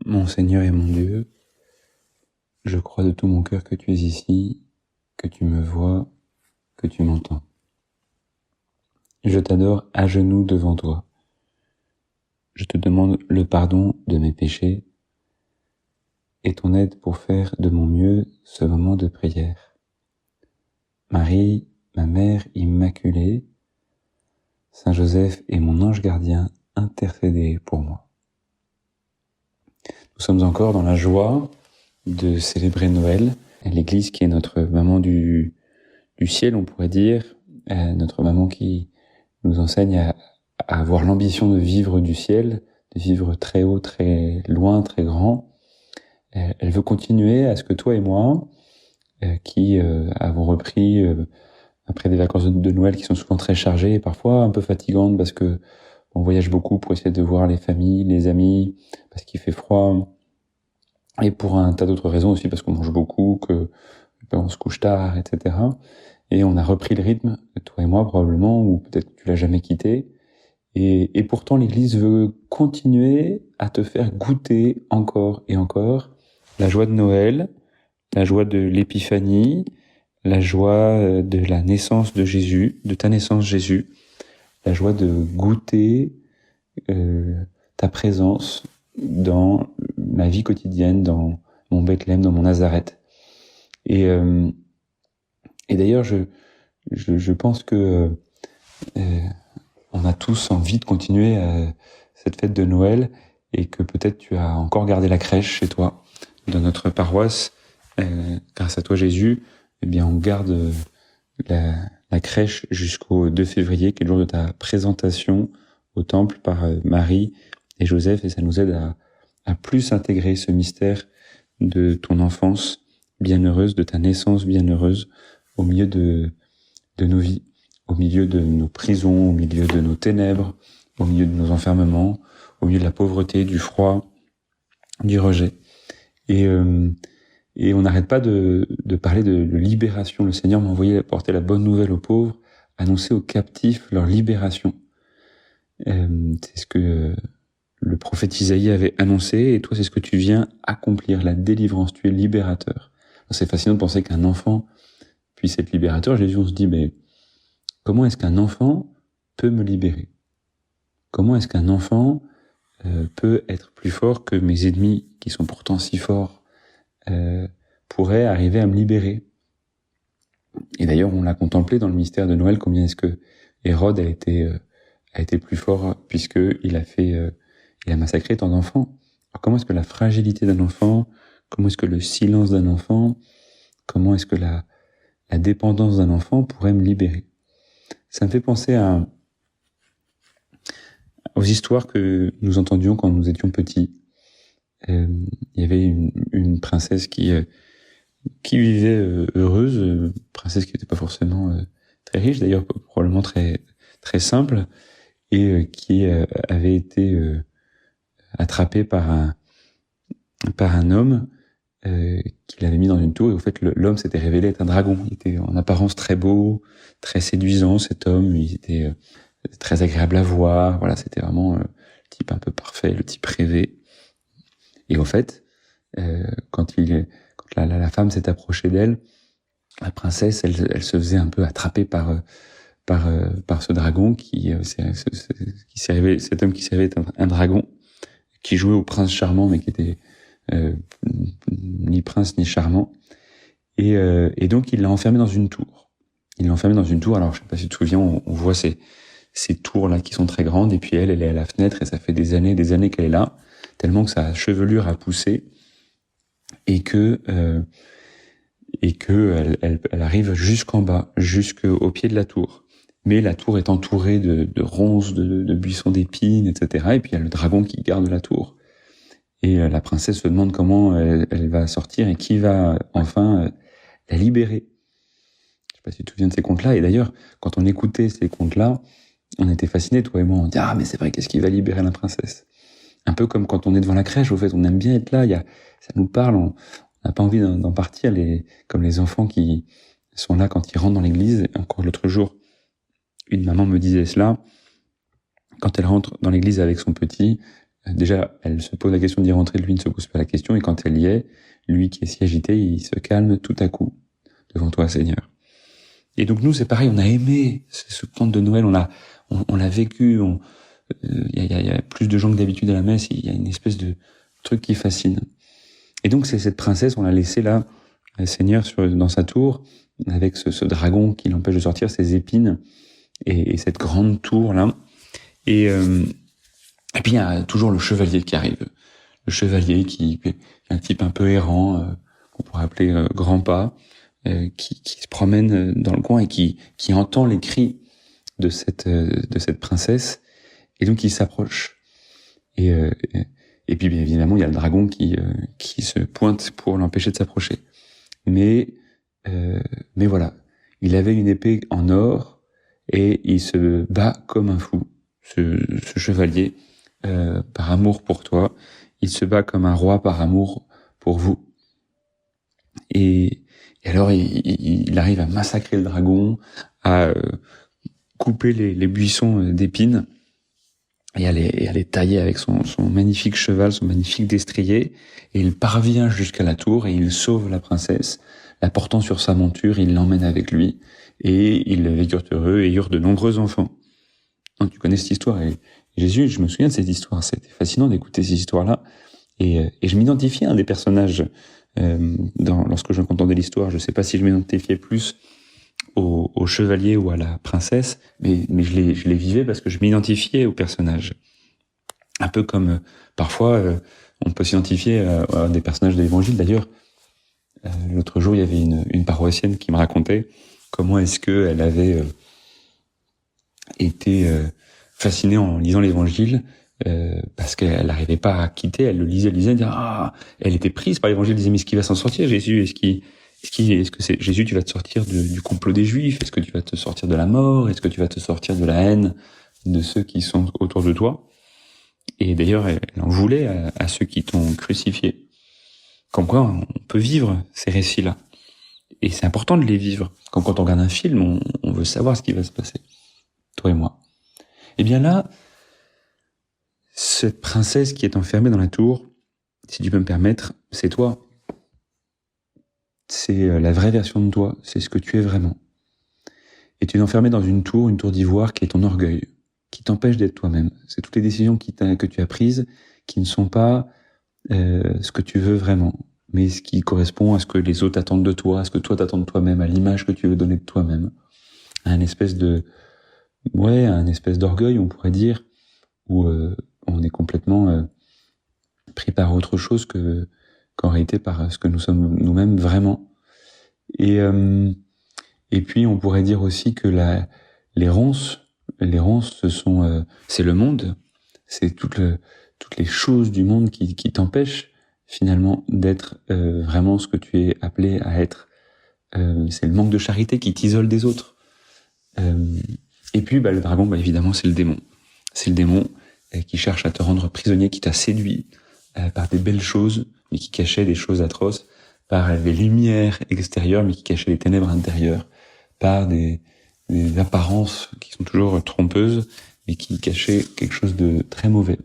Mon Seigneur et mon Dieu, je crois de tout mon cœur que tu es ici, que tu me vois, que tu m'entends. Je t'adore à genoux devant toi. Je te demande le pardon de mes péchés et ton aide pour faire de mon mieux ce moment de prière. Marie, ma mère immaculée, Saint Joseph et mon ange gardien, intercédez pour moi. Nous sommes encore dans la joie de célébrer Noël, l'Église qui est notre maman du ciel, on pourrait dire, notre maman qui nous enseigne à avoir l'ambition de vivre du ciel, de vivre très haut, très loin, très grand. Elle veut continuer à ce que toi et moi, qui avons repris après des vacances de Noël qui sont souvent très chargées et parfois un peu fatigantes parce que on voyage beaucoup pour essayer de voir les familles, les amis, parce qu'il fait froid, et pour un tas d'autres raisons aussi, parce qu'on mange beaucoup, que on se couche tard, etc. Et on a repris le rythme, toi et moi probablement, ou peut-être que tu l'as jamais quitté. Et pourtant l'Église veut continuer à te faire goûter encore et encore la joie de Noël, la joie de l'Épiphanie, la joie de la naissance de Jésus, de ta naissance Jésus, la joie de goûter ta présence dans ma vie quotidienne, dans mon Bethléem, dans mon Nazareth. Et d'ailleurs, je pense que on a tous envie de continuer cette fête de Noël et que peut-être tu as encore gardé la crèche chez toi, dans notre paroisse. Grâce à toi, Jésus, eh bien, on garde la crèche jusqu'au 2 février, qui est le jour de ta présentation au temple par Marie et Joseph, et ça nous aide à plus intégrer ce mystère de ton enfance bienheureuse, de ta naissance bienheureuse au milieu de nos vies, au milieu de nos prisons, au milieu de nos ténèbres, au milieu de nos enfermements, au milieu de la pauvreté, du froid, du rejet. Et on n'arrête pas de parler de libération. Le Seigneur m'a envoyé apporter la bonne nouvelle aux pauvres, annoncer aux captifs leur libération. C'est ce que le prophète Isaïe avait annoncé, et toi c'est ce que tu viens accomplir, la délivrance. Tu es libérateur. C'est fascinant de penser qu'un enfant puisse être libérateur. Jésus, on se dit, mais comment est-ce qu'un enfant peut me libérer? Comment est-ce qu'un enfant peut être plus fort que mes ennemis, qui sont pourtant si forts, pourraient arriver à me libérer? Et d'ailleurs, on l'a contemplé dans le mystère de Noël, combien est-ce que Hérode a été plus fort, puisque il a massacré tant d'enfants. Alors comment est-ce que la fragilité d'un enfant, comment est-ce que le silence d'un enfant, comment est-ce que la dépendance d'un enfant pourrait me libérer? Ça me fait penser aux histoires que nous entendions quand nous étions petits. Il y avait une princesse qui vivait heureuse, princesse qui n'était pas forcément très riche, d'ailleurs probablement très très simple, et qui avait été attrapée par un homme qui l'avait mis dans une tour, et au fait l'homme s'était révélé être un dragon. Il était en apparence très beau, très séduisant, cet homme. Il était très agréable à voir. Voilà, c'était vraiment le type un peu parfait, le type rêvé. Et au fait, quand la femme s'est approchée d'elle, la princesse, elle se faisait un peu attraper par ce dragon qui s'est révélé, cet homme qui s'est révélé être un dragon, qui jouait au prince charmant, mais qui était ni prince ni charmant, et donc il l'a enfermé dans une tour. Alors je sais pas si tu te souviens, on voit ces tours là qui sont très grandes, et puis elle est à la fenêtre, et ça fait des années qu'elle est là, tellement que sa chevelure a poussé, et que elle arrive jusqu'en bas, jusqu'au pied de la tour. Mais la tour est entourée de ronces, de buissons d'épines, etc. Et puis il y a le dragon qui garde la tour. Et la princesse se demande comment elle va sortir et qui va enfin la libérer. Je sais pas si tu te souviens de ces contes-là. Et d'ailleurs, quand on écoutait ces contes-là, on était fascinés, toi et moi. On dit, ah mais c'est vrai, qu'est-ce qui va libérer la princesse? Un peu comme quand on est devant la crèche, au fait, on aime bien être là. Ça nous parle, on n'a pas envie d'en partir, comme les enfants qui sont là quand ils rentrent dans l'église. Et encore l'autre jour, une maman me disait cela. Quand elle rentre dans l'église avec son petit, déjà, elle se pose la question d'y rentrer, lui ne se pose pas la question, et quand elle y est, lui qui est si agité, il se calme tout à coup devant toi, Seigneur. Et donc nous, c'est pareil, on a aimé ce conte de Noël, on l'a vécu, il y a plus de gens que d'habitude à la messe, il y a une espèce de truc qui fascine. Et donc c'est cette princesse, on l'a laissée là, Seigneur, dans sa tour, avec ce dragon qui l'empêche de sortir, ses épines, et cette grande tour là. Et puis il y a toujours le chevalier qui arrive. Le chevalier qui est un type un peu errant, qu'on pourrait appeler grand pas, qui se promène dans le coin et qui entend les cris de cette princesse, et donc il s'approche. Et puis bien évidemment il y a le dragon qui se pointe pour l'empêcher de s'approcher. Mais voilà, il avait une épée en or et il se bat comme un fou, ce chevalier, par amour pour toi. Il se bat comme un roi par amour pour vous. Et alors il arrive à massacrer le dragon, à couper les buissons d'épines, et à les tailler avec son magnifique cheval, son magnifique destrier, et il parvient jusqu'à la tour et il sauve la princesse, la portant sur sa monture, il l'emmène avec lui, et ils vécurent heureux et eurent de nombreux enfants. Donc, tu connais cette histoire, et Jésus, je me souviens de cette histoire, c'était fascinant d'écouter ces histoires-là, et je m'identifiais à un des personnages lorsque j'entendais l'histoire. Je sais pas si je m'identifiais plus au chevalier ou à la princesse, mais je les vivais parce que je m'identifiais au personnage. Un peu comme parfois on peut s'identifier à des personnages de l'Évangile. D'ailleurs, l'autre jour il y avait une paroissienne qui me racontait comment est-ce que elle avait été fascinée en lisant l'Évangile, parce qu'elle n'arrivait pas à quitter. Elle le lisait, elle disait, elle était prise par l'Évangile. Elle disait, mais est-ce qu'il va s'en sortir, Jésus? Est-ce que c'est Jésus, tu vas te sortir du complot des Juifs? Est-ce que tu vas te sortir de la mort? Est-ce que tu vas te sortir de la haine de ceux qui sont autour de toi? Et d'ailleurs, elle en voulait à ceux qui t'ont crucifié. Comme quoi, on peut vivre ces récits-là. Et c'est important de les vivre. Comme quand on regarde un film, on veut savoir ce qui va se passer. Toi et moi. Et bien là, cette princesse qui est enfermée dans la tour, si tu peux me permettre, c'est toi. C'est la vraie version de toi, c'est ce que tu es vraiment. Et tu es enfermé dans une tour d'ivoire qui est ton orgueil, qui t'empêche d'être toi-même. C'est toutes les décisions que tu as prises qui ne sont pas ce que tu veux vraiment, mais ce qui correspond à ce que les autres attendent de toi, à ce que toi t'attends de toi-même, à l'image que tu veux donner de toi-même, à un espèce d'orgueil, on pourrait dire, où on est complètement pris par autre chose qu'en réalité par ce que nous sommes nous-mêmes vraiment. Et puis on pourrait dire aussi que les ronces, c'est le monde, c'est toutes les choses du monde qui t'empêchent finalement d'être vraiment ce que tu es appelé à être. C'est le manque de charité qui t'isole des autres. Et puis le dragon, évidemment, c'est le démon. C'est le démon qui cherche à te rendre prisonnier, qui t'a séduit par des belles choses, mais qui cachait des choses atroces, par les lumières extérieures, mais qui cachaient les ténèbres intérieures, par des apparences qui sont toujours trompeuses, mais qui cachaient quelque chose de très mauvais.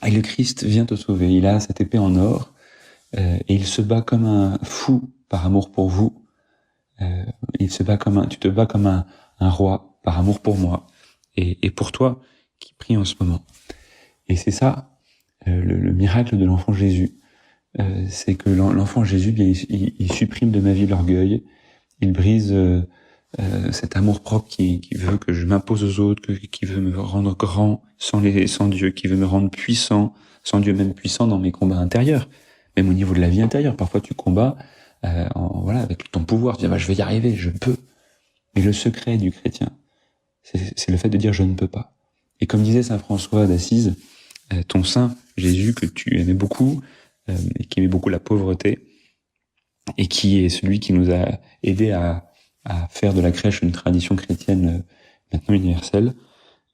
Et le Christ vient te sauver. Il a cette épée en or, et il se bat comme un fou par amour pour vous. Tu te bats comme un roi par amour pour moi et pour toi qui prie en ce moment. Et c'est ça le miracle de l'enfant Jésus. C'est que l'enfant Jésus, il supprime de ma vie l'orgueil, il brise cet amour propre qui veut que je m'impose aux autres, qui veut me rendre grand sans Dieu, qui veut me rendre puissant sans Dieu, même puissant dans mes combats intérieurs, même au niveau de la vie intérieure. Parfois tu combats avec ton pouvoir, tu dis je vais y arriver, je peux. Mais le secret du chrétien, c'est le fait de dire je ne peux pas. Et comme disait saint François d'Assise, ton saint Jésus que tu aimais beaucoup, et qui aimait beaucoup la pauvreté, et qui est celui qui nous a aidés à faire de la crèche une tradition chrétienne maintenant universelle,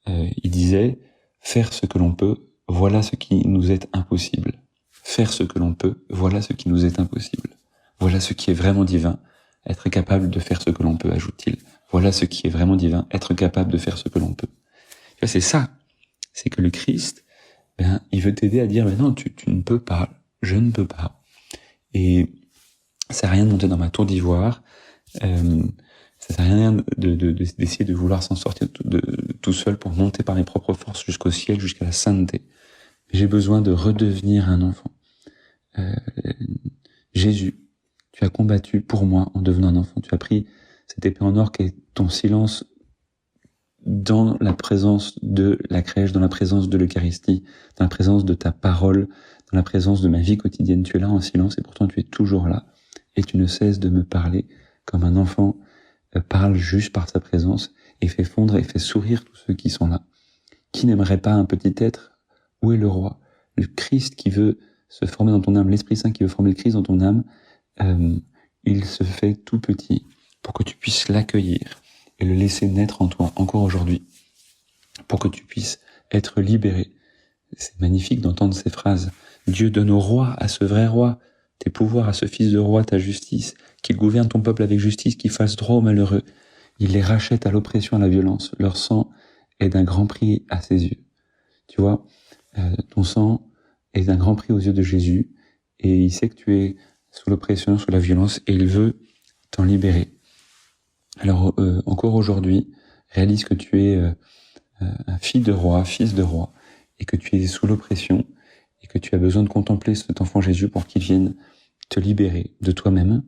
il disait « Faire ce que l'on peut, voilà ce qui nous est impossible. Faire ce que l'on peut, voilà ce qui nous est impossible. Voilà ce qui est vraiment divin, être capable de faire ce que l'on peut, ajoute-t-il. Voilà ce qui est vraiment divin, être capable de faire ce que l'on peut. » C'est ça, c'est que le Christ il veut t'aider à dire, non, tu ne peux pas, je ne peux pas. Et ça sert à rien de monter dans ma tour d'ivoire, ça sert à rien d'essayer de vouloir s'en sortir tout seul pour monter par mes propres forces jusqu'au ciel, jusqu'à la sainteté. J'ai besoin de redevenir un enfant. Jésus, tu as combattu pour moi en devenant un enfant. Tu as pris cette épée en or qui est ton silence dans la présence de la crèche, dans la présence de l'Eucharistie, dans la présence de ta parole, dans la présence de ma vie quotidienne. Tu es là en silence et pourtant tu es toujours là. Et tu ne cesses de me parler comme un enfant parle juste par sa présence et fait fondre et fait sourire tous ceux qui sont là. Qui n'aimerait pas un petit être? Où est le roi? Le Christ qui veut se former dans ton âme, l'Esprit Saint qui veut former le Christ dans ton âme, il se fait tout petit pour que tu puisses l'accueillir et le laisser naître en toi encore aujourd'hui, pour que tu puisses être libéré. C'est magnifique d'entendre ces phrases. Dieu donne au roi, à ce vrai roi, tes pouvoirs, à ce fils de roi, ta justice, qu'il gouverne ton peuple avec justice, qu'il fasse droit aux malheureux. Il les rachète à l'oppression, à la violence. Leur sang est d'un grand prix à ses yeux. Tu vois, ton sang est d'un grand prix aux yeux de Jésus, et il sait que tu es sous l'oppression, sous la violence, et il veut t'en libérer. Alors, encore aujourd'hui, réalise que tu es un fils de roi, et que tu es sous l'oppression, et que tu as besoin de contempler cet enfant Jésus pour qu'il vienne te libérer de toi-même,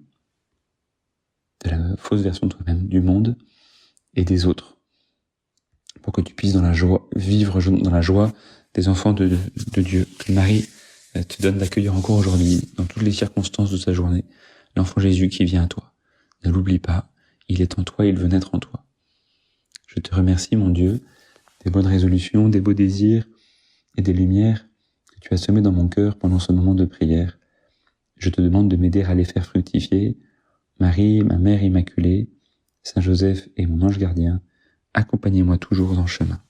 de la fausse version de toi-même, du monde et des autres, pour que tu puisses dans la joie, vivre dans la joie des enfants de Dieu. Que Marie te donne d'accueillir encore aujourd'hui, dans toutes les circonstances de sa journée, l'enfant Jésus qui vient à toi. Ne l'oublie pas, il est en toi, il veut naître en toi. Je te remercie, mon Dieu, des bonnes résolutions, des beaux désirs et des lumières que tu as semées dans mon cœur pendant ce moment de prière. Je te demande de m'aider à les faire fructifier. Marie, ma mère immaculée, Saint Joseph et mon ange gardien, accompagnez-moi toujours dans le chemin.